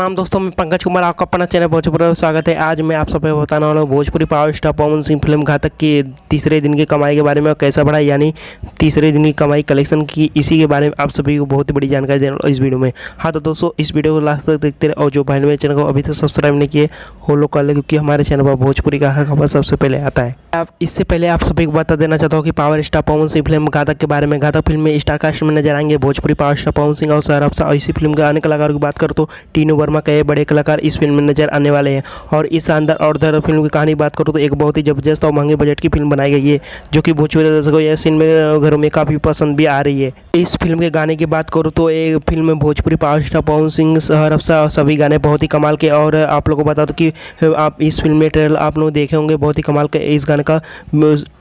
प्रणाम दोस्तों, मैं पंकज कुमार, आपका अपना चैनल भोजपुरी में स्वागत है। आज मैं आप सबको बताने वाला हूँ Bhojpuri power star Pawan Singh film घातक की तीसरे दिन की कमाई के बारे में और कैसा बढ़ा, यानी तीसरे दिन की कमाई कलेक्शन की, इसी के बारे में आप सभी को बहुत ही बड़ी जानकारी देने वाला इस वीडियो में। हाँ तो दोस्तों, इस वीडियो को लास्ट तक देखते रहे और जो भाई मेरे चैनल को अभी तक सब्सक्राइब नहीं किए वो लोग कर ले, क्योंकि हमारे चैनल पर भोजपुरी का हर खबर सबसे पहले आता है। आप इससे पहले आप सभी को बता देना चाहता हूँ कि power star Pawan Singh film घातक के बारे में। घातक फिल्म में स्टार कास्ट में नजर आएंगे भोजपुरी पावर स्टार पवन सिंह और सौरभ शाह। इसी फिल्म के अन्य कलाकारों की बात करूँ तो टीनू वर्मा कई बड़े कलाकार इस फिल्म में नजर आने वाले हैं। और इस शानदार और धर फिल्म की कहानी बात करूँ तो एक बहुत ही जबरदस्त और महंगे बजट की फिल्म बनाई गई है, जो कि भोजपुरी दर्शकों या सिनेमा घरों में काफ़ी पसंद भी आ रही है। इस फिल्म के गाने की बात करूँ तो एक फिल्म में भोजपुरी पावर स्टार पवन सिंह, सौरभ शाह सभी गाने बहुत ही कमाल के। और आप लोगों को बता दो कि आप इस फिल्म में ट्रेलर आप लोग देखे होंगे, बहुत ही कमाल के इस गाने का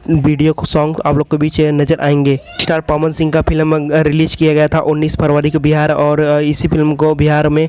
वीडियो सॉन्ग आप लोग के बीच नजर आएंगे। स्टार पवन सिंह का फिल्म रिलीज किया गया था 19 फरवरी को बिहार, और इसी फिल्म को बिहार में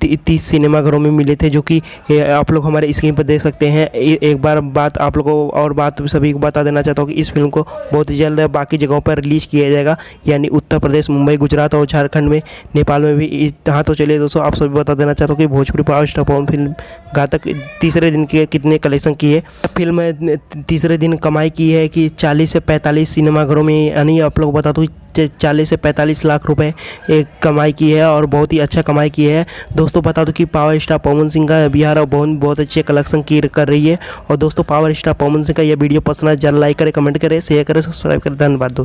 30 सिनेमाघरों में मिले थे, जो कि आप लोग हमारे स्क्रीन पर देख सकते हैं। एक बार बात आप लोगों को और बात सभी को बता देना चाहता हूँ कि इस फिल्म को बहुत ही जल्द बाकी जगहों पर रिलीज किया जाएगा, यानी उत्तर प्रदेश, मुंबई, गुजरात और झारखंड में, नेपाल में भी। हाँ तो चलिए दोस्तों, आप सभी बता देना चाहता हूँ कि भोजपुरी पावर स्टार पवन फिल्म घातक तीसरे दिन के कितने कलेक्शन किए। फिल्म तीसरे दिन कमाई की है कि 40 से 45 सिनेमाघरों में, यानी आप लोग बता दो 40 से 45 लाख रुपए एक कमाई की है और बहुत ही अच्छा कमाई की है। दोस्तों बता दो कि पावर स्टार पवन सिंह का बिहार बहुत अच्छे कलेक्शन की कर रही है। और दोस्तों पावर स्टार पवन सिंह का यह वीडियो पसंद है, जल्द लाइक करें, कमेंट करें, शेयर करें, सब्सक्राइब करें। धन्यवाद दोस्तों।